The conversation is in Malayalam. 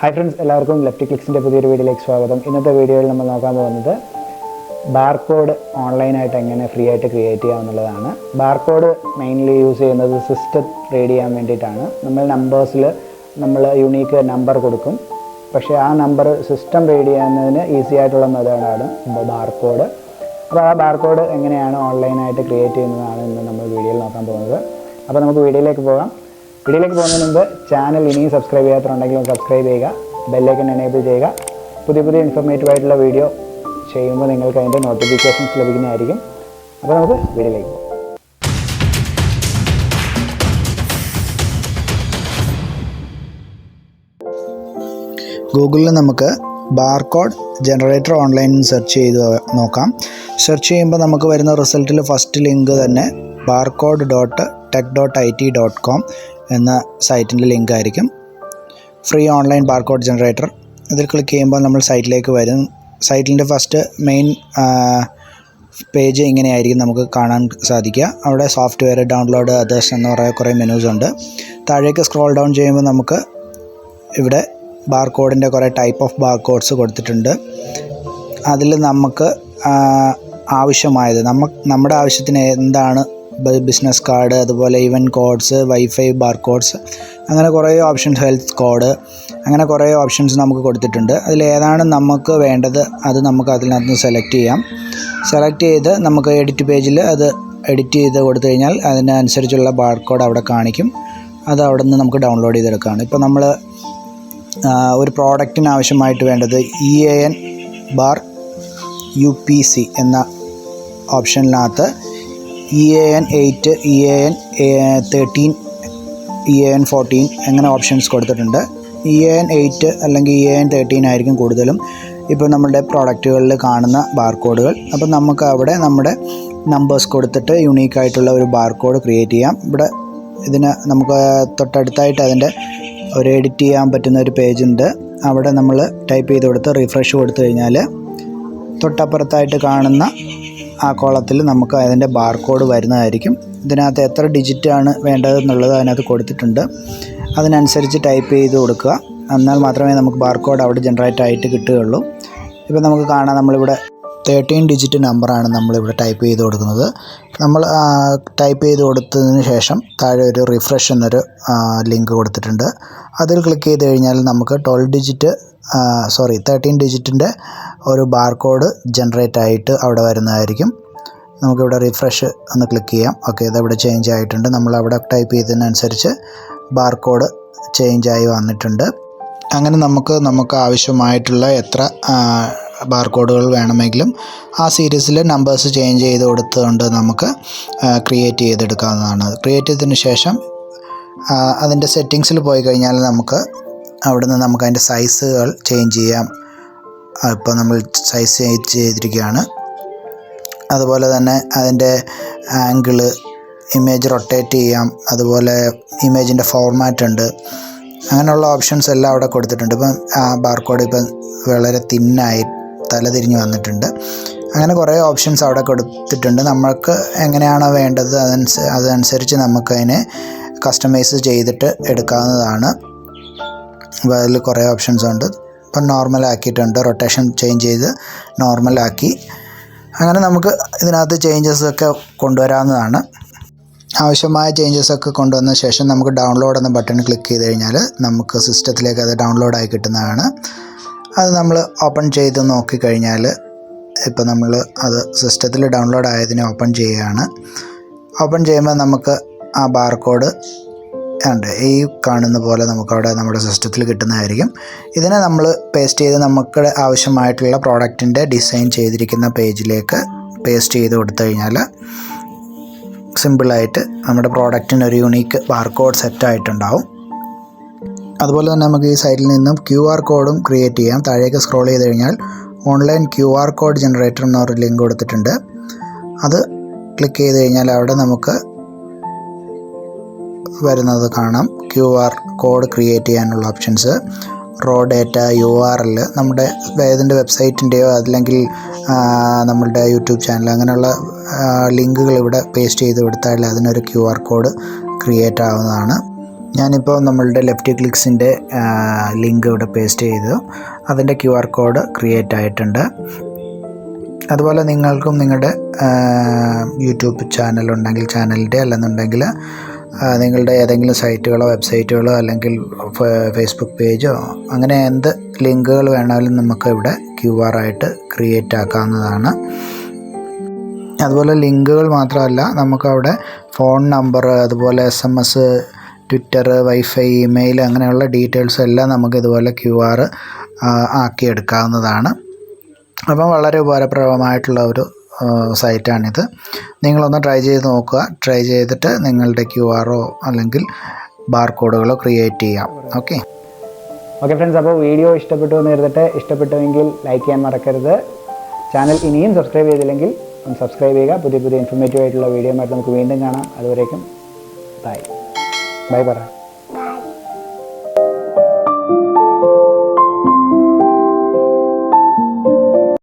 ഹായ് ഫ്രണ്ട്സ്, എല്ലാവർക്കും ലെഫ്റ്റ് ക്ലിക്സിൻ്റെ പുതിയൊരു വീഡിയോയിലേക്ക് സ്വാഗതം. ഇന്നത്തെ വീഡിയോയിൽ നമ്മൾ നോക്കാൻ പോകുന്നത് ബാർകോഡ് ഓൺലൈനായിട്ട് എങ്ങനെ ഫ്രീ ആയിട്ട് ക്രിയേറ്റ് ചെയ്യാമെന്നുള്ളതാണ്. ബാർകോഡ് മെയിൻലി യൂസ് ചെയ്യുന്നത് സിസ്റ്റം റീഡ് ചെയ്യാൻ വേണ്ടിയിട്ടാണ്. നമ്മൾ നമ്പേഴ്സിൽ നമ്മൾ യുണീക്ക് നമ്പർ കൊടുക്കും, പക്ഷേ ആ നമ്പർ സിസ്റ്റം റീഡ് ചെയ്യുന്നതിന് ഈസി ആയിട്ടുള്ള മെത്തേഡാണ് ബാർകോഡ്. അപ്പോൾ ആ ബാർകോഡ് എങ്ങനെയാണ് ഓൺലൈനായിട്ട് ക്രിയേറ്റ് ചെയ്യുന്നതാണ് ഇന്ന് നമ്മൾ വീഡിയോയിൽ നോക്കാൻ പോകുന്നത്. അപ്പോൾ നമുക്ക് വീഡിയോയിലേക്ക് പോകാം. വീഡിയോയിലേക്ക് പോകുന്നതിന് മുമ്പ് ചാനൽ ഇനിയും സബ്സ്ക്രൈബ് ചെയ്യാത്തതുണ്ടെങ്കിൽ സബ്സ്ക്രൈബ് ചെയ്യുക, ബെല്ലൈക്കൺ എനേബിൾ ചെയ്യുക. പുതിയ ഇൻഫോർമേറ്റീവ് ആയിട്ടുള്ള വീഡിയോ ചെയ്യുമ്പോൾ നിങ്ങൾക്ക് അതിൻ്റെ നോട്ടിഫിക്കേഷൻസ് ലഭിക്കുന്നതായിരിക്കും. അപ്പോൾ നമുക്ക് വീഡിയോയിലേക്ക് പോകാം. ഗൂഗിളിൽ നമുക്ക് ബാർകോഡ് ജനറേറ്റർ ഓൺലൈനിൽ സെർച്ച് ചെയ്ത് നോക്കാം. സെർച്ച് ചെയ്യുമ്പോൾ നമുക്ക് വരുന്ന റിസൾട്ടിൽ ഫസ്റ്റ് ലിങ്ക് തന്നെ barcode.tech.it.com എന്ന സൈറ്റിൻ്റെ ലിങ്ക് ആയിരിക്കും. Free online barcode generator. ഇതിൽ ക്ലിക്ക് ചെയ്യുമ്പോൾ നമ്മൾ സൈറ്റിലേക്ക് വരും. സൈറ്റിൻ്റെ ഫസ്റ്റ് മെയിൻ പേജ് ഇങ്ങനെയായിരിക്കും നമുക്ക് കാണാൻ സാധിക്കുക. അവിടെ സോഫ്റ്റ്വെയർ, ഡൗൺലോഡ്, അതേഴ്സ് എന്ന് പറയുന്ന കുറേ മെനൂസ് ഉണ്ട്. താഴേക്ക് സ്ക്രോൾ ഡൗൺ ചെയ്യുമ്പോൾ നമുക്ക് ഇവിടെ ബാർകോഡിൻ്റെ കുറേ ടൈപ്പ് ഓഫ് ബാർകോഡ്സ് കൊടുത്തിട്ടുണ്ട്. അതിൽ നമുക്ക് ആവശ്യമായത് നമ്മുടെ ആവശ്യത്തിന് എന്താണ് ബിസിനസ് കാർഡ്, അതുപോലെ ഇവൻറ്റ് കോഡ്സ്, വൈഫൈ ബാർകോഡ്സ്, അങ്ങനെ കുറേ ഓപ്ഷൻസ്, ഹെൽത്ത് കോഡ്, അങ്ങനെ കുറേ ഓപ്ഷൻസ് നമുക്ക് കൊടുത്തിട്ടുണ്ട്. അതിലേതാണ് നമുക്ക് വേണ്ടത് അത് നമുക്ക് അതിനകത്ത് സെലക്ട് ചെയ്യാം. സെലക്ട് ചെയ്ത് നമുക്ക് എഡിറ്റ് പേജിൽ അത് എഡിറ്റ് ചെയ്ത് കൊടുത്തു കഴിഞ്ഞാൽ അതിനനുസരിച്ചുള്ള ബാർകോഡ് അവിടെ കാണിക്കും. അത് അവിടെ നിന്ന് നമുക്ക് ഡൗൺലോഡ് ചെയ്തെടുക്കുകയാണ്. ഇപ്പോൾ നമ്മൾ ഒരു പ്രോഡക്റ്റിന് ആവശ്യമായിട്ട് വേണ്ടത് EAN/UPC എന്ന ഓപ്ഷനിനകത്ത് EAN8, EAN13, EAN14 അങ്ങനെ ഓപ്ഷൻസ് കൊടുത്തിട്ടുണ്ട്. EAN8 അല്ലെങ്കിൽ EAN13 ആയിരിക്കും കൂടുതലും ഇപ്പോൾ നമ്മുടെ പ്രോഡക്റ്റുകളിൽ കാണുന്ന ബാർകോഡുകൾ. അപ്പോൾ നമുക്ക് അവിടെ നമ്മുടെ നമ്പേഴ്സ് കൊടുത്തിട്ട് യുണീക്കായിട്ടുള്ള ഒരു ബാർകോഡ് ക്രിയേറ്റ് ചെയ്യാം. ഇവിടെ ഇതിന് നമുക്ക് തൊട്ടടുത്തായിട്ട് അതിൻ്റെ ഒരു എഡിറ്റ് ചെയ്യാൻ പറ്റുന്ന ഒരു പേജുണ്ട്. അവിടെ നമ്മൾ ടൈപ്പ് ചെയ്ത് കൊടുത്ത് റിഫ്രഷ് കൊടുത്തു കഴിഞ്ഞാൽ തൊട്ടപ്പുറത്തായിട്ട് കാണുന്ന ആ കോളത്തിൽ നമുക്ക് അതിൻ്റെ ബാർകോഡ് വരുന്നതായിരിക്കും. ഇതിനകത്ത് എത്ര ഡിജിറ്റാണ് വേണ്ടതെന്നുള്ളത് അതിനകത്ത് കൊടുത്തിട്ടുണ്ട്. അതിനനുസരിച്ച് ടൈപ്പ് ചെയ്ത് കൊടുക്കുക. എന്നാൽ മാത്രമേ നമുക്ക് ബാർകോഡ് അവിടെ ജനറേറ്റ് ആയിട്ട് കിട്ടുകയുള്ളൂ. ഇപ്പോൾ നമുക്ക് കാണാം, നമ്മളിവിടെ 13 ഡിജിറ്റ് നമ്പറാണ് നമ്മളിവിടെ ടൈപ്പ് ചെയ്ത് കൊടുക്കുന്നത്. നമ്മൾ ടൈപ്പ് ചെയ്ത് കൊടുത്തതിന് ശേഷം താഴെ ഒരു റിഫ്രഷ് എന്നൊരു ലിങ്ക് കൊടുത്തിട്ടുണ്ട്. അതിൽ ക്ലിക്ക് ചെയ്ത് കഴിഞ്ഞാൽ നമുക്ക് 13 ഡിജിറ്റിൻ്റെ ഒരു ബാർകോഡ് ജനറേറ്റ് ആയിട്ട് അവിടെ വരുന്നതായിരിക്കും. നമുക്കിവിടെ റിഫ്രഷ് ഒന്ന് ക്ലിക്ക് ചെയ്യാം. ഓക്കെ, ഇതവിടെ ചേഞ്ച് ആയിട്ടുണ്ട്. നമ്മളവിടെ ടൈപ്പ് ചെയ്തതിനനുസരിച്ച് ബാർകോഡ് ചേഞ്ചായി വന്നിട്ടുണ്ട്. അങ്ങനെ നമുക്ക് ആവശ്യമായിട്ടുള്ള എത്ര ബാർകോഡുകൾ വേണമെങ്കിലും ആ സീരീസിൽ നമ്പേഴ്സ് ചേഞ്ച് ചെയ്ത് കൊടുത്തുകൊണ്ട് നമുക്ക് ക്രിയേറ്റ് ചെയ്തെടുക്കാവുന്നതാണ്. ക്രിയേറ്റ് ചെയ്തതിന് ശേഷം അതിൻ്റെ സെറ്റിങ്സിൽ പോയി കഴിഞ്ഞാൽ നമുക്ക് അവിടുന്ന് നമുക്ക് അതിൻ്റെ സൈസുകൾ ചേഞ്ച് ചെയ്യാം. ഇപ്പോൾ നമ്മൾ സൈസ് ചേഞ്ച് ചെയ്തിരിക്കുകയാണ്. അതുപോലെ തന്നെ അതിൻ്റെ ആംഗിള്, ഇമേജ് റൊട്ടേറ്റ് ചെയ്യാം. അതുപോലെ ഇമേജിൻ്റെ ഫോർമാറ്റ് ഉണ്ട്. അങ്ങനെയുള്ള ഓപ്ഷൻസ് എല്ലാം അവിടെ കൊടുത്തിട്ടുണ്ട്. ഇപ്പം ബാർകോഡ് ഇപ്പം വളരെ തിന്നായി തലതിരിഞ്ഞ് വന്നിട്ടുണ്ട്. അങ്ങനെ കുറേ ഓപ്ഷൻസ് അവിടെ കൊടുത്തിട്ടുണ്ട്. നമ്മൾക്ക് എങ്ങനെയാണോ വേണ്ടത് അതനുസരിച്ച് നമുക്കതിനെ കസ്റ്റമൈസ് ചെയ്തിട്ട് എടുക്കാവുന്നതാണ്. അപ്പോൾ അതിൽ കുറേ ഓപ്ഷൻസ് ഉണ്ട്. ഇപ്പം നോർമലാക്കിയിട്ടുണ്ട്, റൊട്ടേഷൻ ചേഞ്ച് ചെയ്ത് നോർമലാക്കി. അങ്ങനെ നമുക്ക് ഇതിനകത്ത് ചേഞ്ചസൊക്കെ കൊണ്ടുവരാവുന്നതാണ്. ആവശ്യമായ ചേഞ്ചസൊക്കെ കൊണ്ടുവന്ന ശേഷം നമുക്ക് ഡൗൺലോഡ് എന്ന ബട്ടൺ ക്ലിക്ക് ചെയ്ത് കഴിഞ്ഞാൽ നമുക്ക് സിസ്റ്റത്തിലേക്ക് അത് ഡൗൺലോഡായി കിട്ടുന്നതാണ്. അത് നമ്മൾ ഓപ്പൺ ചെയ്ത് നോക്കിക്കഴിഞ്ഞാൽ ഇപ്പോൾ നമ്മൾ അത് സിസ്റ്റത്തിൽ ഡൗൺലോഡ് ആയതിനെ ഓപ്പൺ ചെയ്യുകയാണ്. ഓപ്പൺ ചെയ്യുമ്പോൾ നമുക്ക് ആ ബാർകോഡ് ഉണ്ട്, ഈ കാണുന്ന പോലെ നമുക്കവിടെ നമ്മുടെ സിസ്റ്റത്തിൽ കിട്ടുന്നതായിരിക്കും. ഇതിനെ നമ്മൾ പേസ്റ്റ് ചെയ്ത് നമുക്ക് ആവശ്യമായിട്ടുള്ള പ്രോഡക്റ്റിൻ്റെ ഡിസൈൻ ചെയ്തിരിക്കുന്ന പേജിലേക്ക് പേസ്റ്റ് ചെയ്ത് കൊടുത്തു കഴിഞ്ഞാൽ സിമ്പിളായിട്ട് നമ്മുടെ പ്രോഡക്റ്റിന് ഒരു യുണീക്ക് ബാർകോഡ് സെറ്റായിട്ടുണ്ടാവും. അതുപോലെ തന്നെ നമുക്ക് ഈ സൈറ്റിൽ നിന്നും QR കോഡും ക്രിയേറ്റ് ചെയ്യാം. താഴേക്ക് സ്ക്രോൾ ചെയ്ത് കഴിഞ്ഞാൽ ഓൺലൈൻ QR കോഡ് ജനറേറ്റർ എന്നൊരു ലിങ്ക് കൊടുത്തിട്ടുണ്ട്. അത് ക്ലിക്ക് ചെയ്ത് കഴിഞ്ഞാൽ അവിടെ നമുക്ക് വരുന്നത് കാണാം. QR കോഡ് ക്രിയേറ്റ് ചെയ്യാനുള്ള ഓപ്ഷൻസ്, റോ ഡേറ്റ, URL, നമ്മുടെ ഏതിൻ്റെ വെബ്സൈറ്റിൻ്റെയോ അല്ലെങ്കിൽ നമ്മളുടെ യൂട്യൂബ് ചാനൽ, അങ്ങനെയുള്ള ലിങ്കുകൾ ഇവിടെ പേസ്റ്റ് ചെയ്ത് കൊടുത്താൽ അതിനൊരു QR കോഡ് ക്രിയേറ്റ് ആവുന്നതാണ്. ഞാനിപ്പോൾ നമ്മളുടെ ലെഫ്റ്റ് ക്ലിക്സിൻ്റെ ലിങ്ക് ഇവിടെ പേസ്റ്റ് ചെയ്തു. അതിൻ്റെ QR കോഡ് ക്രിയേറ്റ് ആയിട്ടുണ്ട്. അതുപോലെ നിങ്ങൾക്കും നിങ്ങളുടെ യൂട്യൂബ് ചാനലുണ്ടെങ്കിൽ ചാനലിൻ്റെ, അല്ലെന്നുണ്ടെങ്കിൽ നിങ്ങളുടെ ഏതെങ്കിലും സൈറ്റുകളോ വെബ്സൈറ്റുകളോ അല്ലെങ്കിൽ ഫേസ്ബുക്ക് പേജോ അങ്ങനെ എന്ത് ലിങ്കുകൾ വേണമെങ്കിലും നമുക്ക് ഇവിടെ QR ആയിട്ട് ക്രിയേറ്റ് ആക്കാവുന്നതാണ്. അതുപോലെ ലിങ്കുകൾ മാത്രമല്ല, നമുക്കവിടെ ഫോൺ നമ്പർ, അതുപോലെ SMS, ട്വിറ്റർ, വൈഫൈ, ഇമെയിൽ അങ്ങനെയുള്ള ഡീറ്റെയിൽസ് എല്ലാം നമുക്കിതുപോലെ QR ആക്കിയെടുക്കാവുന്നതാണ്. അപ്പം വളരെ ഉപകാരപ്രദമായിട്ടുള്ള ഒരു സൈറ്റാണിത്. നിങ്ങളൊന്ന് ട്രൈ ചെയ്ത് നോക്കുക. ട്രൈ ചെയ്തിട്ട് നിങ്ങളുടെ QR അല്ലെങ്കിൽ ബാർകോഡുകളോ ക്രിയേറ്റ് ചെയ്യാം. ഓക്കെ ഫ്രണ്ട്സ്, അപ്പോൾ വീഡിയോ ഇഷ്ടപ്പെട്ടു എന്ന് കരുതട്ടെ. ഇഷ്ടപ്പെട്ടുവെങ്കിൽ ലൈക്ക് ചെയ്യാൻ മറക്കരുത്. ചാനൽ ഇനിയും സബ്സ്ക്രൈബ് ചെയ്തില്ലെങ്കിൽ ഒന്ന് സബ്സ്ക്രൈബ് ചെയ്യുക. പുതിയ ഇൻഫോർമേറ്റീവ് ആയിട്ടുള്ള വീഡിയോ ആയിട്ട് നമുക്ക് വീണ്ടും കാണാം. അതുവരേക്കും ബൈ പറ.